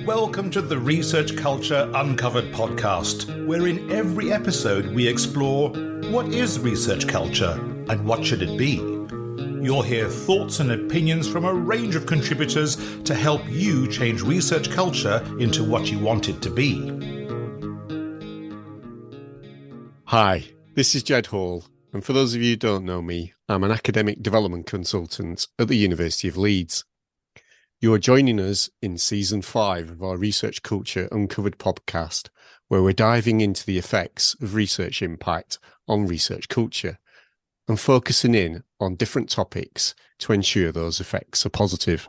Welcome to the Research Culture Uncovered podcast, where in every episode we explore what is research culture and what should it be. You'll hear thoughts and opinions from a range of contributors to help you change research culture into what you want it to be. Hi, this is Jed Hall, and for those of you who don't know me, I'm an academic development consultant at the University of Leeds. You are joining us in Season 5 of our Research Culture Uncovered podcast, where we're diving into the effects of research impact on research culture and focusing in on different topics to ensure those effects are positive.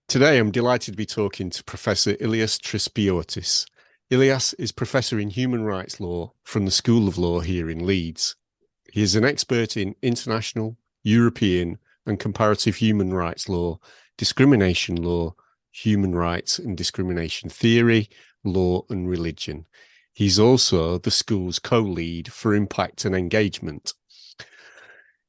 Today, I'm delighted to be talking to Professor Ilias Trispiotis. Ilias is Professor in Human Rights Law from the School of Law here in Leeds. He is an expert in international, European, and comparative human rights law, discrimination law, human rights and discrimination theory, law and religion. He's also the school's co-lead for impact and engagement.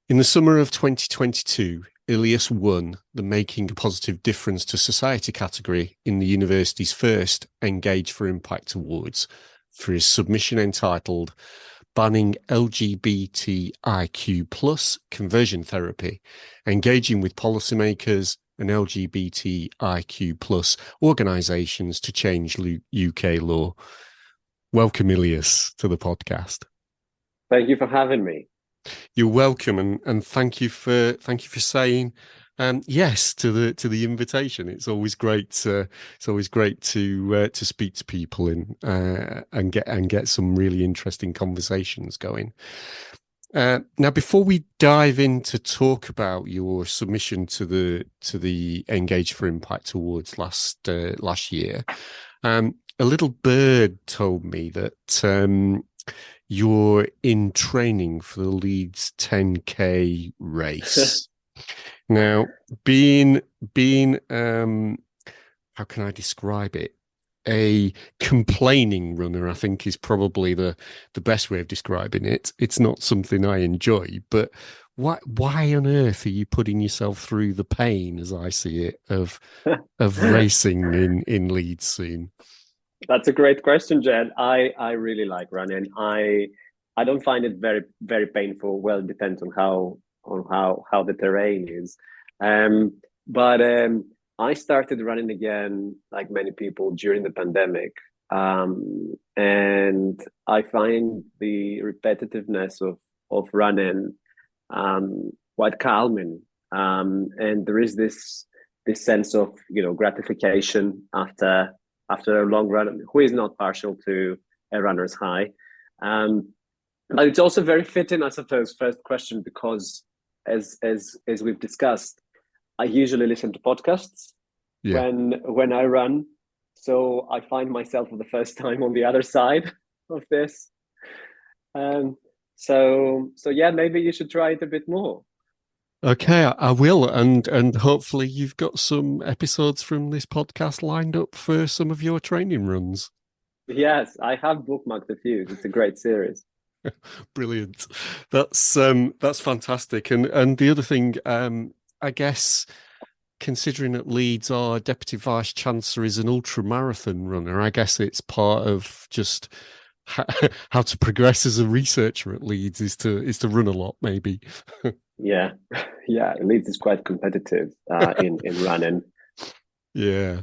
In the summer of 2022, Ilias won the Making a Positive Difference to Society category in the university's first Engage for Impact Awards for his submission entitled Banning LGBTIQ+ Conversion Therapy, Engaging with Policymakers and LGBTIQ+ Organisations to Change UK Law. Welcome, Ilias, to the podcast. Thank you for having me. You're welcome, and thank you for saying yes to the invitation. It's always great to speak to people and get some really interesting conversations going. Now, before we dive in to talk about your submission to the Engage for Impact Awards last year, a little bird told me that you're in training for the Leeds 10K race. Now, being how can I describe it? A complaining runner, I think, is probably the best way of describing it. It's not something I enjoy, but why on earth are you putting yourself through the pain, as I see it, of racing in Leeds soon? That's a great question, Jed. I really like running. I don't find it very, very painful. Well, it depends on how the terrain is. But I started running again, like many people, during the pandemic. And I find the repetitiveness of running quite calming. And there is this sense of, gratification after a long run, who is not partial to a runner's high. But it's also very fitting, I suppose, first question, because as we've discussed, I usually listen to podcasts when I run. So I find myself for the first time on the other side of this. So yeah, maybe you should try it a bit more. Okay, I will, and hopefully you've got some episodes from this podcast lined up for some of your training runs. Yes, I have bookmarked a few. It's a great series. Brilliant. That's fantastic. And the other thing, I guess, considering that Leeds, our Deputy Vice Chancellor is an ultra-marathon runner, I guess it's part of just how to progress as a researcher at Leeds is to run a lot, maybe. Yeah. Leeds is quite competitive in running. Yeah.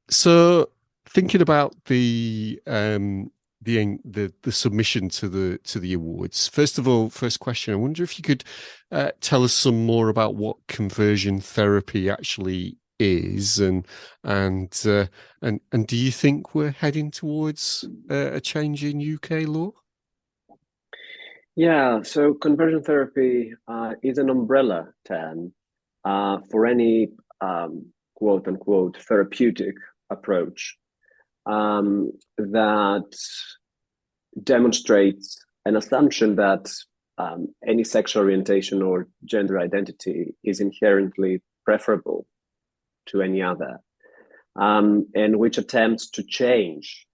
So thinking about the submission to the awards. First of all, first question, I wonder if you could tell us some more about what conversion therapy actually is, and do you think we're heading towards a change in UK law? Yeah, so conversion therapy is an umbrella term for any quote unquote therapeutic approach that demonstrates an assumption that any sexual orientation or gender identity is inherently preferable to any other, and which attempts to change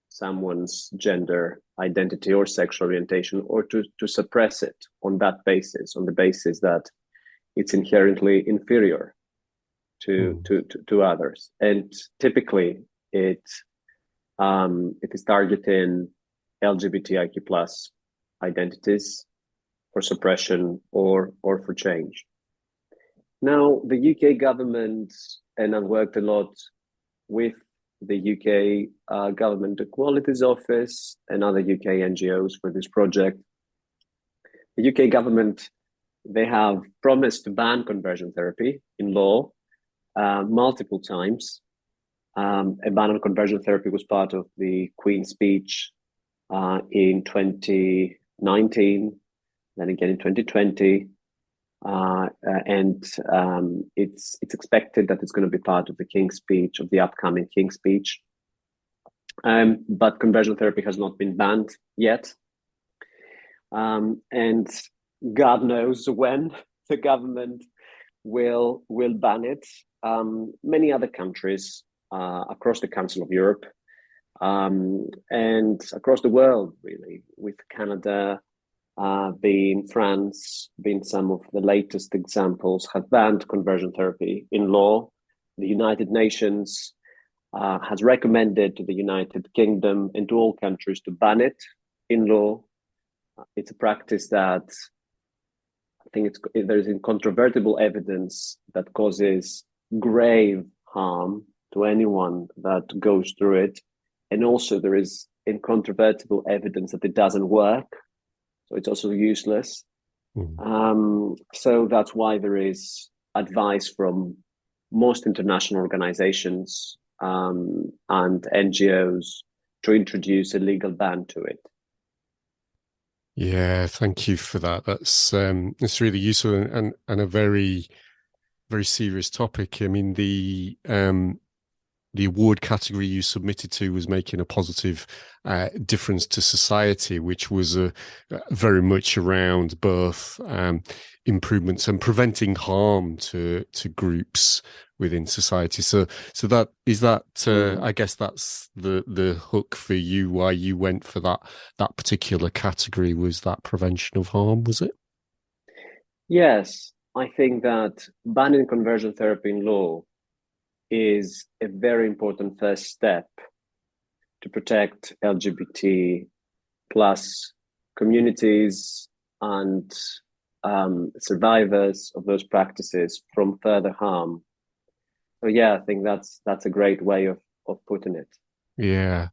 someone's gender identity or sexual orientation, or to suppress it on that basis, on the basis that it's inherently inferior to others. And typically it is targeting LGBTIQ plus identities for suppression or for change. Now, the UK government, and I've worked a lot with the UK Government Equalities Office and other UK NGOs for this project. The UK government, they have promised to ban conversion therapy in law multiple times. A ban on conversion therapy was part of the Queen's speech in 2019, then again in 2020. And it's expected that it's going to be part of the King's speech, of the upcoming King's speech. But conversion therapy has not been banned yet. And God knows when the government will ban it. Many other countries across the Council of Europe and across the world, really, with Canada, being France, being some of the latest examples, have banned conversion therapy in law. The United Nations has recommended to the United Kingdom and to all countries to ban it in law. It's a practice that I think there's incontrovertible evidence that causes grave harm to anyone that goes through it. And also there is incontrovertible evidence that it doesn't work. So it's also useless. So that's why there is advice from most international organizations and NGOs to introduce a legal ban to it. Yeah, thank you for that. That's really useful and a very, very serious topic. I mean, the award category you submitted to was making a positive difference to society, which was very much around both improvements and preventing harm to groups within society. So that is that. I guess that's the hook for you. Why you went for that particular category was that prevention of harm, was it? Yes, I think that banning conversion therapy in law is a very important first step to protect LGBT plus communities and survivors of those practices from further harm. So yeah, I think that's a great way of putting it. Yeah.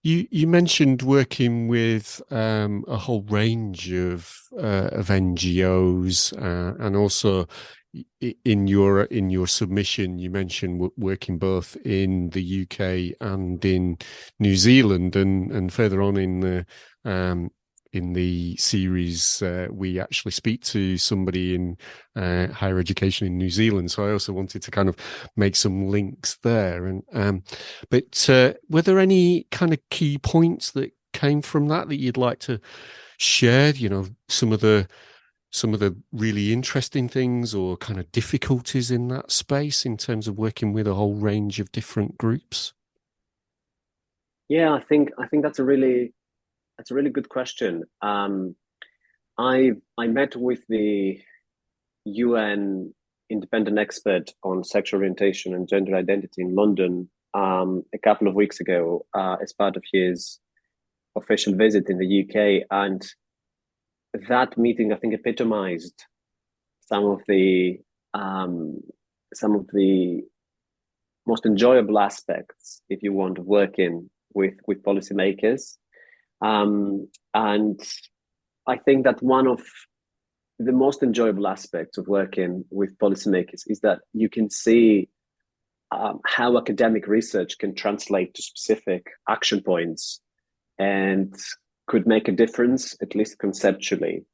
You mentioned working with a whole range of NGOs and also in your submission, you mentioned working both in the UK and in New Zealand, and further on in the series, we actually speak to somebody in higher education in New Zealand. So I also wanted to kind of make some links there. And but were there any kind of key points that came from that you'd like to share? You know, some of the really interesting things or kind of difficulties in that space in terms of working with a whole range of different groups? Yeah, I think that's a really good question. I met with the UN independent expert on sexual orientation and gender identity in London a couple of weeks ago as part of his official visit in the UK, and that meeting, I think, epitomized some of the most enjoyable aspects, if you want, of working with policymakers. And I think that one of the most enjoyable aspects of working with policymakers is that you can see how academic research can translate to specific action points and could make a difference, at least conceptually,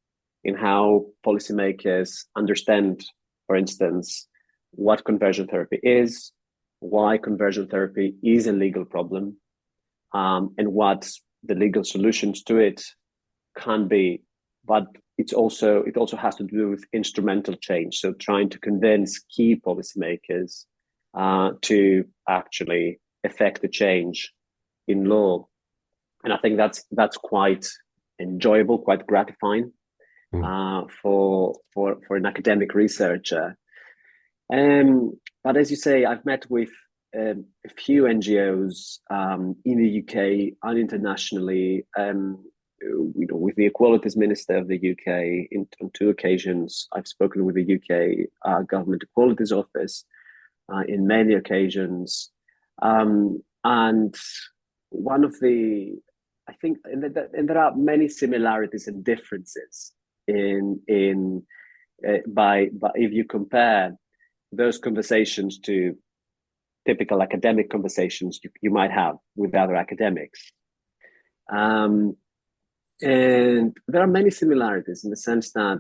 in how policymakers understand, for instance, what conversion therapy is, why conversion therapy is a legal problem, and what the legal solutions to it can be. But it also has to do with instrumental change. So trying to convince key policymakers to actually effect a change in law. And I think that's quite enjoyable, quite gratifying for an academic researcher. But as you say, I've met with a few NGOs in the UK and internationally. With the Equalities Minister of the UK on 2 occasions. I've spoken with the UK Government Equalities Office in many occasions. And one of I think, and there are many similarities and differences by if you compare those conversations to typical academic conversations you might have with other academics. And there are many similarities in the sense that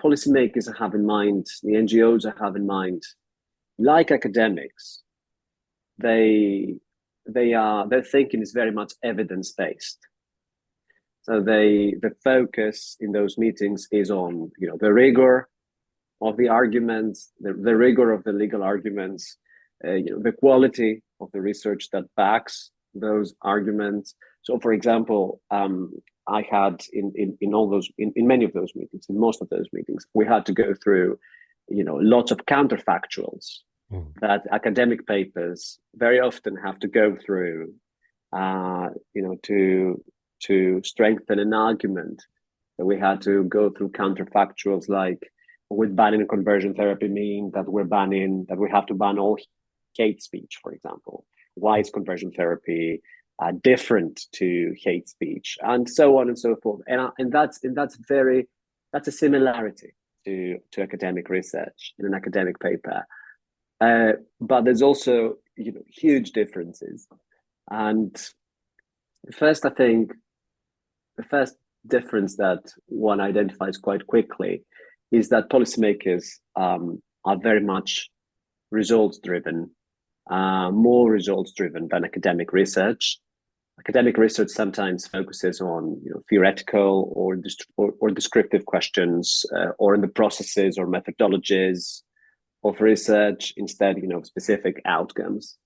policymakers have in mind, the NGOs have in mind, like academics, their thinking is very much evidence-based. So the focus in those meetings is on the rigor of the arguments, the rigor of the legal arguments, the quality of the research that backs those arguments. So, for example, I had in many of those meetings, in most of those meetings, we had to go through, lots of counterfactuals that academic papers very often have to go through, to strengthen an argument. That we had to go through counterfactuals like, would banning conversion therapy mean that we have to ban all hate speech, for example? Why is conversion therapy different to hate speech, and so on and so forth? And that's a similarity to academic research in an academic paper. But there's also huge differences. And I think the first difference that one identifies quite quickly is that policymakers are very much results driven, more results driven than academic research. Academic research sometimes focuses on theoretical or descriptive questions, or in the processes or methodologies of research instead, specific outcomes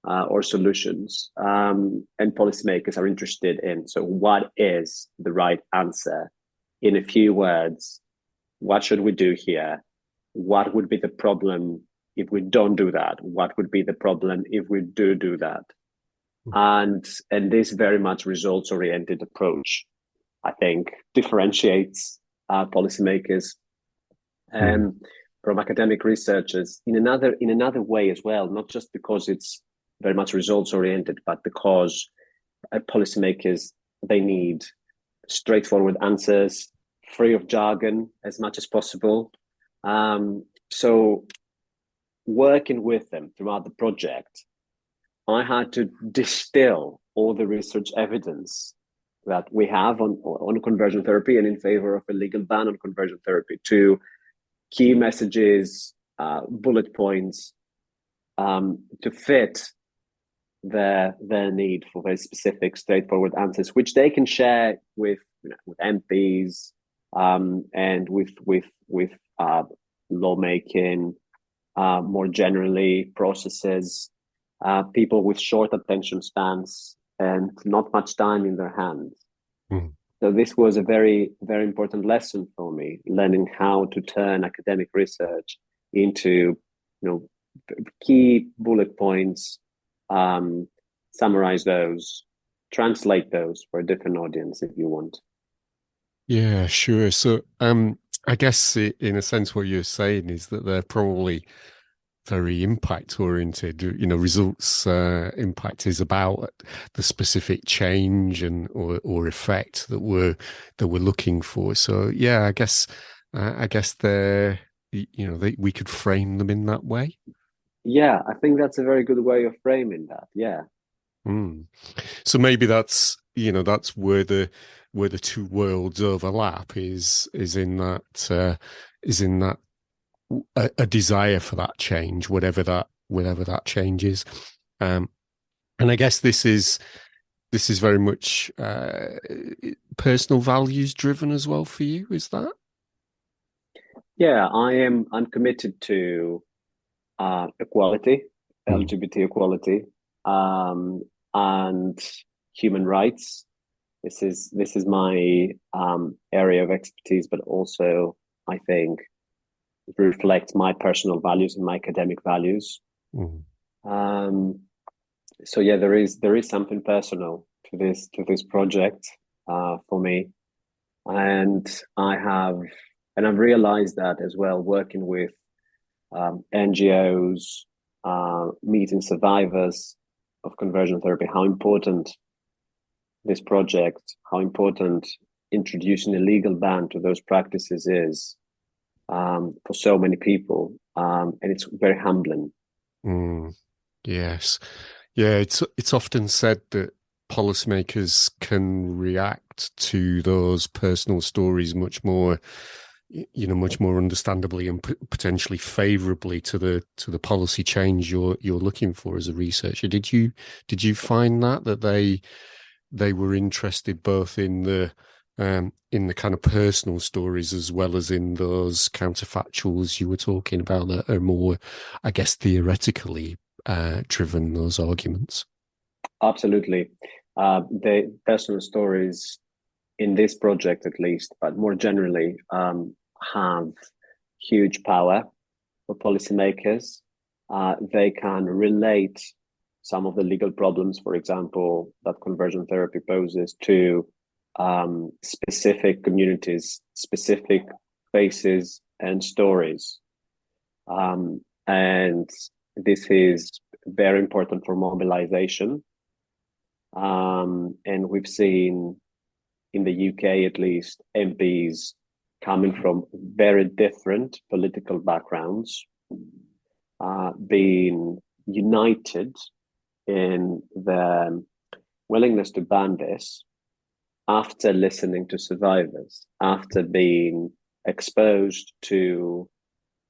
or solutions. And policymakers are interested in, so what is the right answer? In a few words, what should we do here? What would be the problem if we don't do that? What would be the problem if we do that? And this very much results-oriented approach, I think, differentiates policymakers from academic researchers in another way as well, not just because it's very much results-oriented, but because policymakers, they need straightforward answers, free of jargon as much as possible. So working with them throughout the project, I had to distill all the research evidence that we have on conversion therapy and in favor of a legal ban on conversion therapy to key messages, bullet points, to fit their need for very specific, straightforward answers, which they can share with MPs and with lawmaking, more generally processes. People with short attention spans and not much time in their hands. So this was a very, very important lesson for me, learning how to turn academic research into key bullet points, summarize those, translate those for a different audience if you want. Yeah, sure. So I guess in a sense what you're saying is that they're probably very impact oriented. Results impact is about the specific change and or effect that we're looking for. So yeah, I guess they're we could frame them in that way. Yeah, I think that's a very good way of framing that. Yeah. So maybe that's where the two worlds overlap is in that a desire for that change, whatever that change is. And I guess this is very much personal values driven as well for you, is that? Yeah, I'm committed to equality, LGBT equality, and human rights. This is my area of expertise, but also I think reflects my personal values and my academic values. So yeah, there is something personal to this project for me, and I've realized that as well, working with NGOs, meeting survivors of conversion therapy, how important this project, how important introducing a legal ban to those practices is for so many people, and it's very humbling. Yes. Yeah, it's often said that policymakers can react to those personal stories much more, much more understandably and potentially favourably to the policy change you're looking for as a researcher. Did you find that they were interested both in the kind of personal stories as well as in those counterfactuals you were talking about that are more, I guess, theoretically driven, those arguments? Absolutely. The personal stories in this project, at least, but more generally, have huge power for policymakers. They can relate some of the legal problems, for example, that conversion therapy poses to specific communities, specific faces and stories. And this is very important for mobilization. And we've seen in the UK, at least, MPs coming from very different political backgrounds, being united in the willingness to ban this after listening to survivors, after being exposed to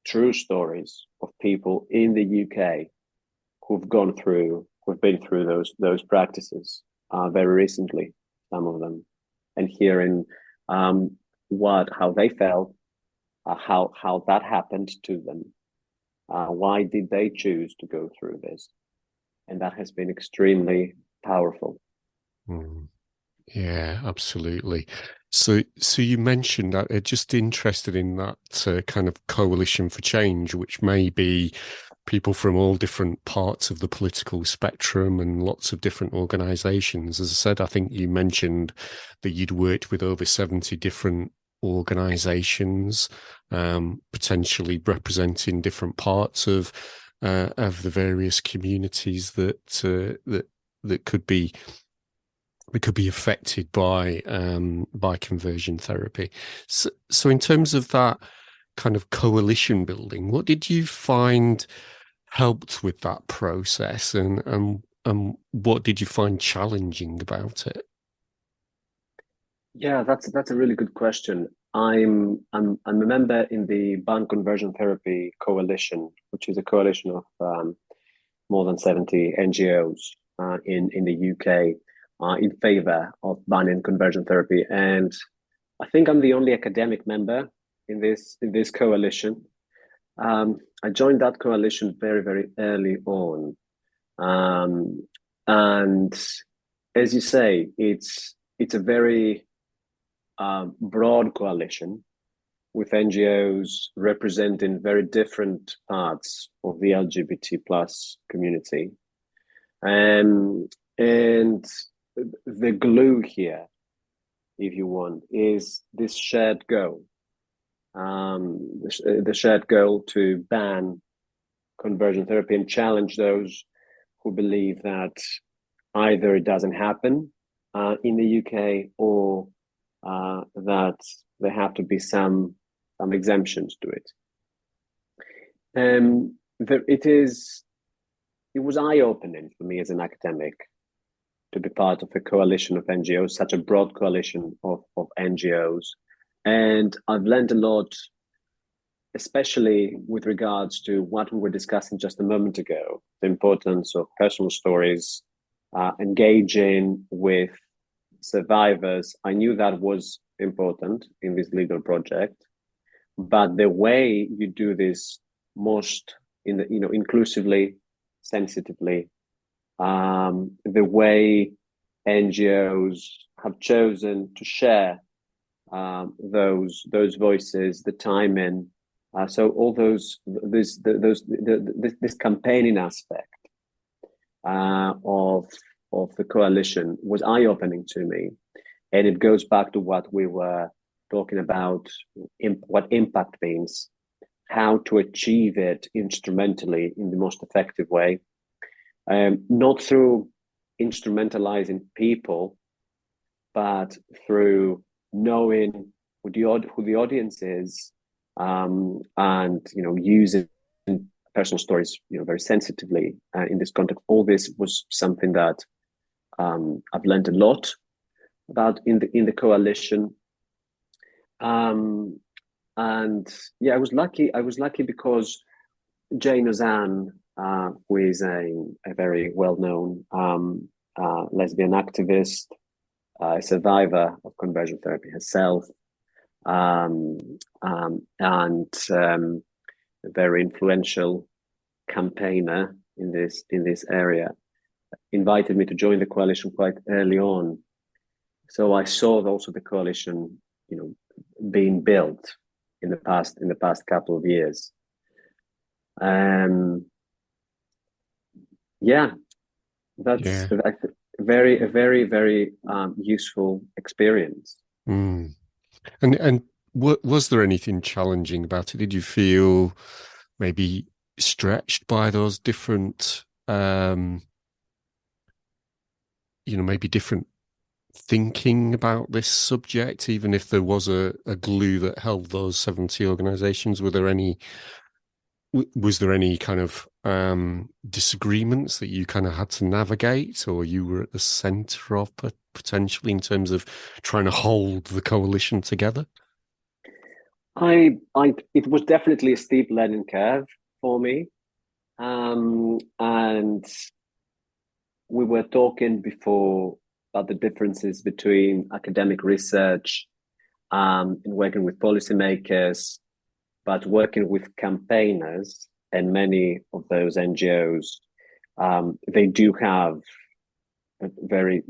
true stories of people in the UK who've been through those practices very recently, some of them, and hearing how they felt, how that happened to them, why did they choose to go through this, and that has been extremely powerful. Yeah, absolutely. So you mentioned that, just interested in that kind of coalition for change, which may be people from all different parts of the political spectrum and lots of different organisations. As I said, I think you mentioned that you'd worked with over 70 different organisations, potentially representing different parts of the various communities that could be affected by conversion therapy. So in terms of that kind of coalition building, what did you find helped with that process, and what did you find challenging about it? Yeah, that's a really good question. I'm a member in the Ban Conversion Therapy Coalition, which is a coalition of more than 70 NGOs in the UK in favor of banning conversion therapy, and I think I'm the only academic member in this coalition. I joined that coalition very, very early on, and as you say, it's a very broad coalition with NGOs representing very different parts of the LGBT plus community, and the glue here, if you want, is this shared goal. The shared goal to ban conversion therapy and challenge those who believe that either it doesn't happen in the UK or that there have to be some exemptions to it. It was eye-opening for me as an academic to be part of a coalition of NGOs, such a broad coalition of NGOs. And I've learned a lot, especially with regards to what we were discussing just a moment ago, the importance of personal stories, engaging with survivors. I knew that was important in this legal project, but the way you do this most inclusively, sensitively, the way NGOs have chosen to share those voices, the timing, So all this campaigning aspect of the coalition was eye-opening to me, and it goes back to what we were talking about: what impact means, how to achieve it instrumentally in the most effective way, not through instrumentalizing people, but through knowing who the audience is, and using personal stories very sensitively in this context. All this was something that I've learned a lot about in the coalition, and yeah, I was lucky because Jane Ozanne, who is a very well-known lesbian activist, a survivor of conversion therapy herself, and a very influential campaigner in this area, invited me to join the coalition quite early on. So I saw also the coalition, being built in the past couple of years. That's a very, very useful experience. Mm. And was there anything challenging about it? Did you feel maybe stretched by those different, maybe different thinking about this subject, even if there was a glue that held those 70 organisations? Was there any kind of disagreements that you kind of had to navigate, or you were at the centre of potentially in terms of trying to hold the coalition together? It was definitely a steep learning curve for me, and we were talking before about the differences between academic research and working with policymakers, but working with campaigners, and many of those NGOs, they do have very,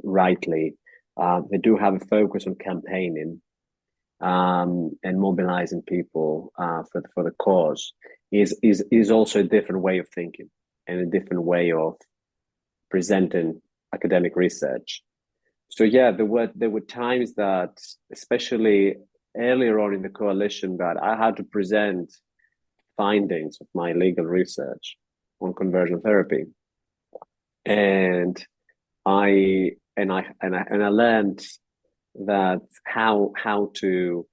rightly, they do have a focus on campaigning and mobilizing people for the cause. Is also a different way of thinking and a different way of presenting academic research. So yeah, there were times that, especially earlier on in the coalition, that I had to present findings of my legal research on conversion therapy, and I learned that how to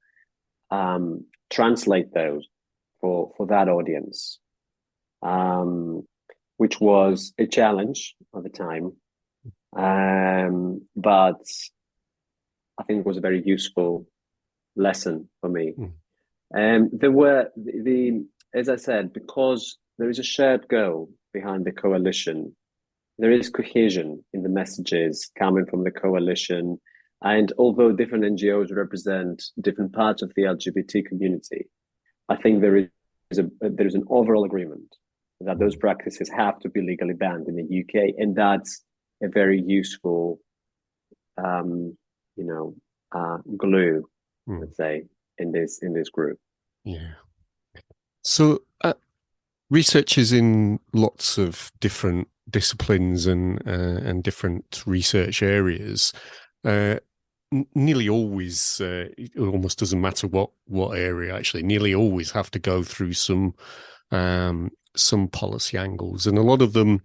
translate those for that audience, which was a challenge at the time, but I think it was a very useful lesson for me. There were as I said, because there is a shared goal behind the coalition, there is cohesion in the messages coming from the coalition. And although different NGOs represent different parts of the LGBT community, I think there is an overall agreement that those practices have to be legally banned in the UK, and that's a very useful, glue, let's say, in this group. Yeah. So researchers in lots of different disciplines and different research areas, nearly always, it almost doesn't matter what area, actually, nearly always have to go through some policy angles, and a lot of them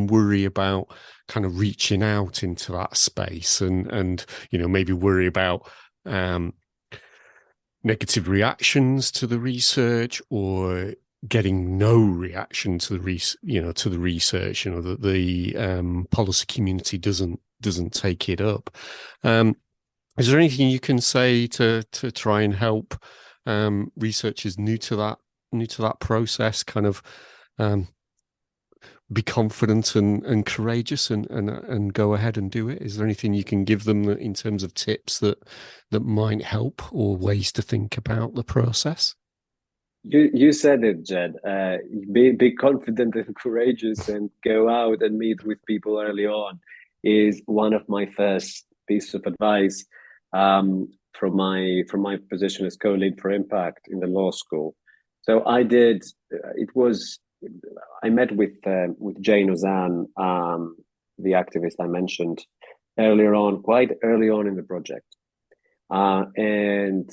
worry about kind of reaching out into that space, and maybe worry about negative reactions to the research, or getting no reaction to the research, that the policy community doesn't take it up. Is there anything you can say to try and help researchers new to that process kind of be confident and courageous and go ahead and do it? Is there anything you can give them in terms of tips that might help, or ways to think about the process? You said it, Jed. Be confident and courageous, and go out and meet with people early on is one of my first pieces of advice. from my position as co-lead for impact in the law school. So I did. I met with Jane Ozanne, the activist I mentioned earlier on, quite early on in the project, and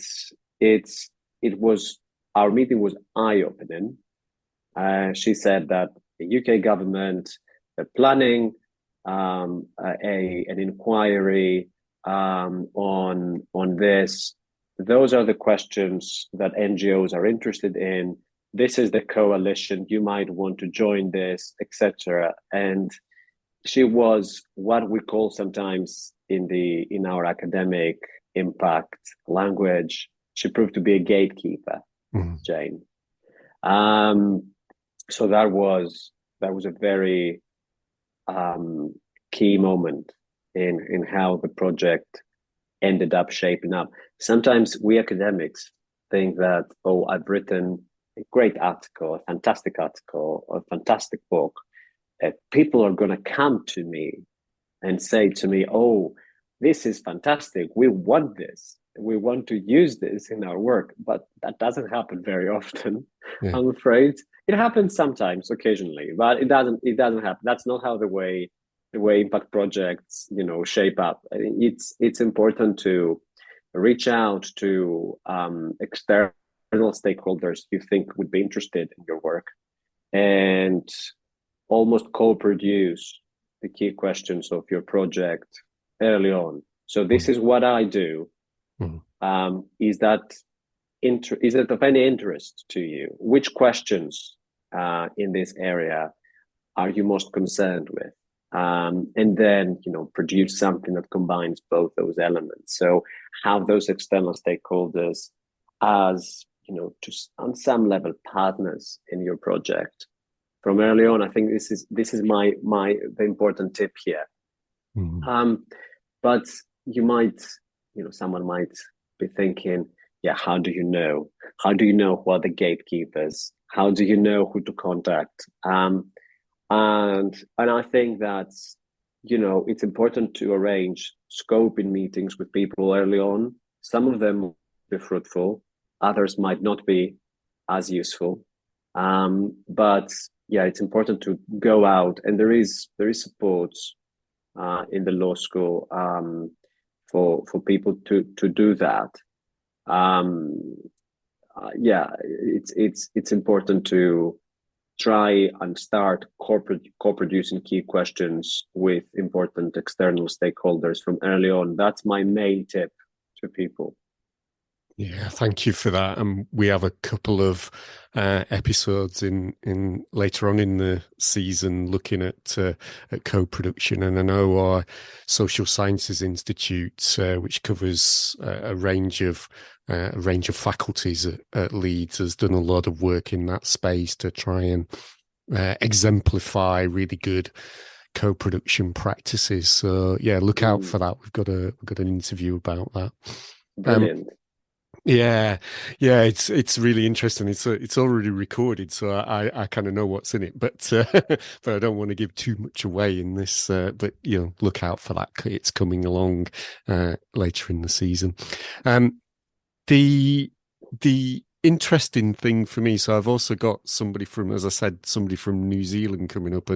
our meeting was eye-opening. She said that the UK government, they're planning an inquiry on this. Those are the questions that NGOs are interested in. This is the coalition. You might want to join this, etc. And she was what we call sometimes in our academic impact language. She proved to be a gatekeeper, Jane. So that was a very key moment in how the project ended up shaping up. Sometimes we academics think that, oh, I've written a great article, a fantastic article, or a fantastic book. People are going to come to me and say to me, oh, this is fantastic. We want this. We want to use this in our work. But that doesn't happen very often, I'm afraid. It happens sometimes, occasionally, but it doesn't happen. That's not how the way impact projects, shape up. It's important to reach out to external stakeholders you think would be interested in your work and almost co-produce the key questions of your project early on. So this is what I do. Is that of any interest to you? Which questions in this area are you most concerned with? And then, produce something that combines both those elements. So have those external stakeholders as, on some level, partners in your project from early on. I think this is the important tip here. But you might, someone might be thinking, how do you know? How do you know who are the gatekeepers? How do you know who to contact? And I think that, it's important to arrange scoping meetings with people early on. Some of them will be fruitful, others might not be as useful. But it's important to go out, and there is support in the law school for people to do that. It's important to try and start co-producing key questions with important external stakeholders from early on. That's my main tip to people. Yeah, thank you for that. We have a couple of episodes in later on in the season looking at co-production, and I know our Social Sciences Institute, which covers a range of faculties at Leeds, has done a lot of work in that space to try and exemplify really good co-production practices. So look out for that. We've got an interview about that. Brilliant. It's really interesting. It's already recorded, so I kind of know what's in it, but I don't want to give too much away in this. But look out for that. It's coming along later in the season. The interesting thing for me, so I've also got somebody from New Zealand coming up,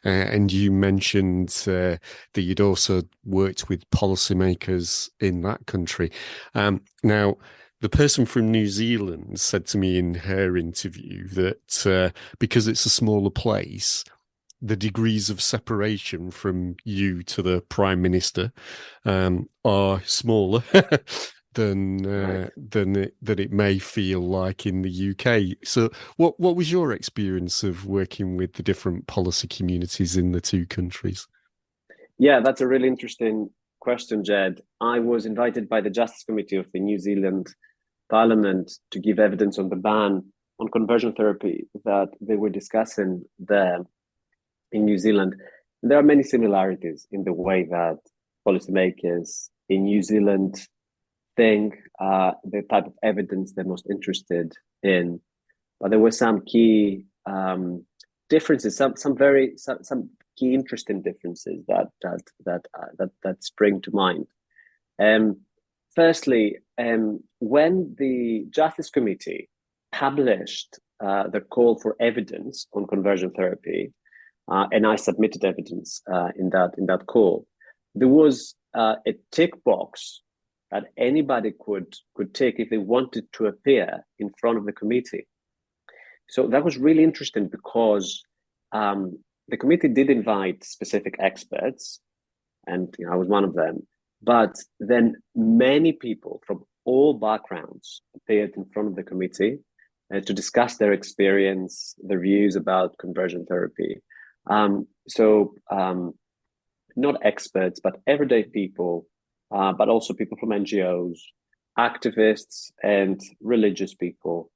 and you mentioned that you'd also worked with policymakers in that country. Now, the person from New Zealand said to me in her interview that because it's a smaller place, the degrees of separation from you to the Prime Minister are smaller than it may feel like in the UK. So what was your experience of working with the different policy communities in the two countries? Yeah, that's a really interesting question, Jed. I was invited by the Justice Committee of the New Zealand Parliament to give evidence on the ban on conversion therapy that they were discussing there in New Zealand. There are many similarities in the way that policymakers in New Zealand think, the type of evidence they're most interested in. But there were some key differences, some key interesting differences that spring to mind. Firstly, when the Justice Committee published the call for evidence on conversion therapy, and I submitted evidence in that call, there was a tick box that anybody could tick if they wanted to appear in front of the committee. So that was really interesting because the committee did invite specific experts, and I was one of them. But then many people from all backgrounds appeared in front of the committee to discuss their experience, their views about conversion therapy. Not experts, but everyday people, but also people from NGOs, activists, and religious people.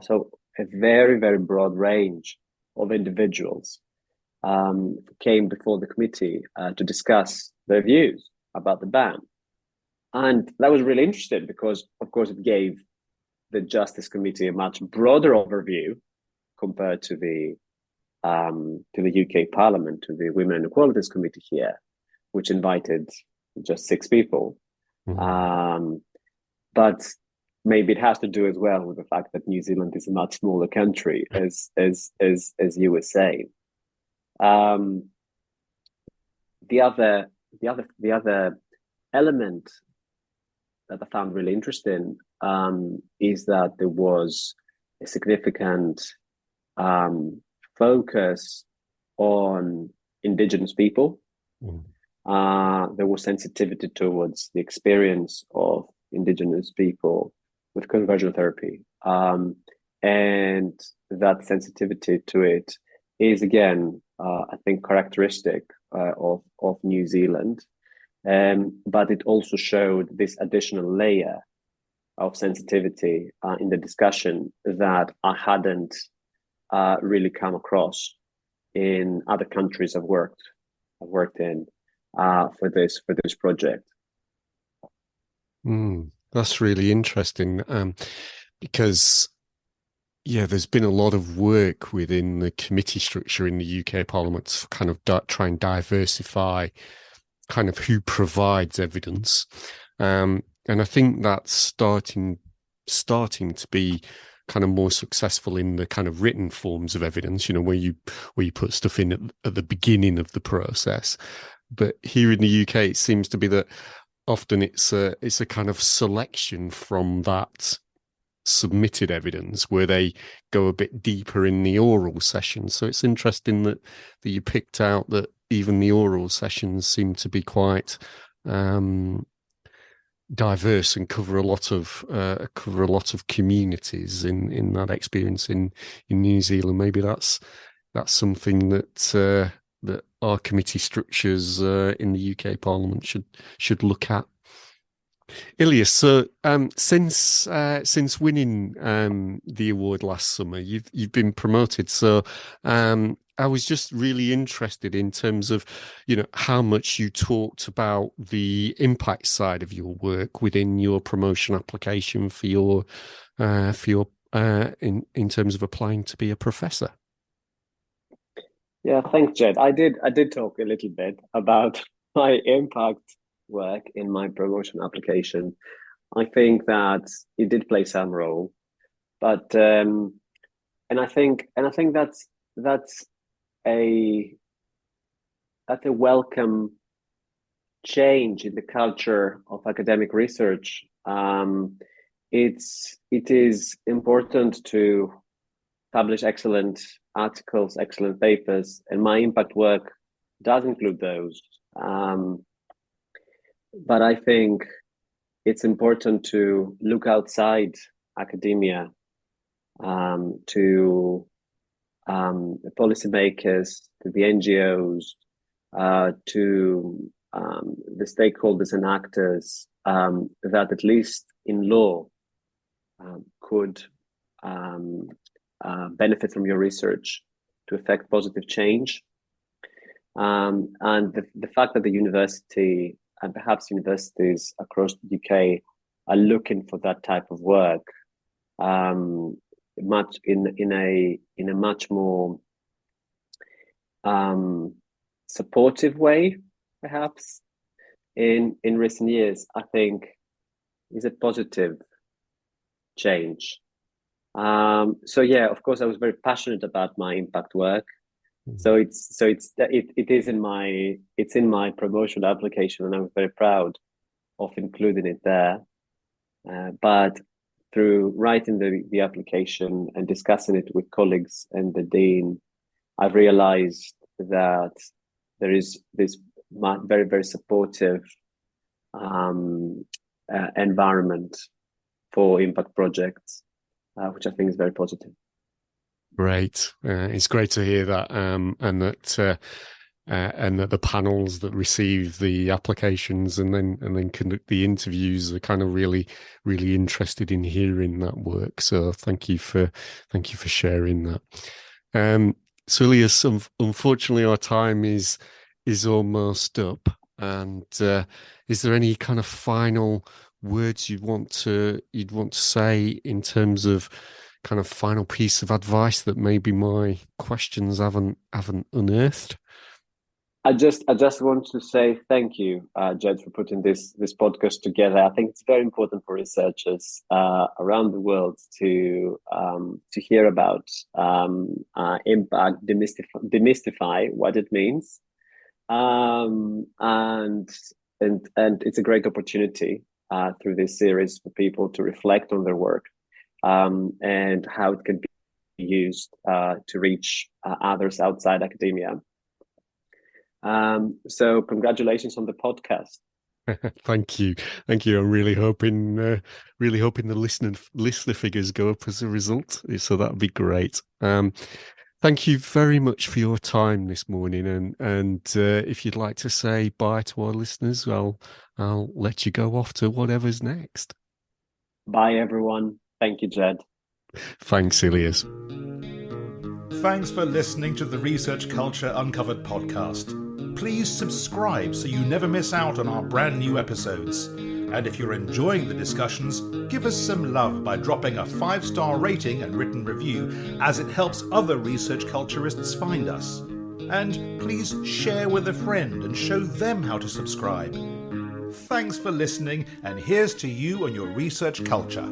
So a very, very broad range of individuals came before the committee to discuss their views about the ban. And that was really interesting because, of course, it gave the Justice Committee a much broader overview compared to the UK Parliament, to the Women and Equalities Committee here, which invited just 6 people. Mm-hmm. But maybe it has to do as well with the fact that New Zealand is a much smaller country, as you were saying. The other element that I found really interesting is that there was a significant focus on Indigenous people. There was sensitivity towards the experience of Indigenous people with conversion therapy. And that sensitivity to it is, again, I think, characteristic of New Zealand. But it also showed this additional layer of sensitivity in the discussion that I hadn't really come across in other countries I've worked in for this project. That's really interesting because there's been a lot of work within the committee structure in the UK Parliament to kind of try and diversify kind of who provides evidence, and I think that's starting to be kind of more successful in the kind of written forms of evidence, where you put stuff in at the beginning of the process. But here in the UK, it seems to be that often it's a kind of selection from that submitted evidence where they go a bit deeper in the oral session. So it's interesting that you picked out that even the oral sessions seem to be quite diverse and cover a lot of communities in that experience in New Zealand. Maybe that's something that our committee structures in the UK Parliament should look at. Ilias, so since winning the award last summer, you've been promoted. So I was just really interested in terms of, how much you talked about the impact side of your work within your promotion application for your in terms of applying to be a professor. Yeah, thanks, Jed. I did talk a little bit about my impact work in my promotion application. I think that it did play some role, but and I think that's a welcome change in the culture of academic research. It is important to publish excellent articles, excellent papers, and my impact work does include those. But I think it's important to look outside academia, to the policymakers, to the NGOs, to the stakeholders and actors that, at least in law, could benefit from your research to effect positive change. And the fact that the university and perhaps universities across the UK are looking for that type of work, much in a much more supportive way, perhaps in recent years, I think is a positive change. So yeah, of course, I was very passionate about my impact work. So it is in my promotional application, and I'm very proud of including it there. But through writing the application and discussing it with colleagues and the dean, I've realized that there is this very, very supportive environment for impact projects, which I think is very positive. Great. It's great to hear that, and that the panels that receive the applications and then conduct the interviews are kind of really, really interested in hearing that work. So thank you for sharing that. So Ilias, unfortunately, our time is almost up. And is there any kind of final words you'd want to say in terms of kind of final piece of advice that maybe my questions haven't unearthed? I just want to say thank you, Jed, for putting this podcast together. I think it's very important for researchers around the world to hear about impact, demystify what it means, and it's a great opportunity through this series for people to reflect on their work and how it can be used to reach others outside academia. So congratulations on the podcast. Thank you. I'm really hoping the listener figures go up as a result. So that'd be great. Thank you very much for your time this morning. And if you'd like to say bye to our listeners, I'll let you go off to whatever's next. Bye, everyone. Thank you, Jed. Thanks, Ilias. Thanks for listening to the Research Culture Uncovered podcast. Please subscribe so you never miss out on our brand new episodes. And if you're enjoying the discussions, give us some love by dropping a 5-star rating and written review, as it helps other research culturists find us. And please share with a friend and show them how to subscribe. Thanks for listening, and here's to you and your research culture.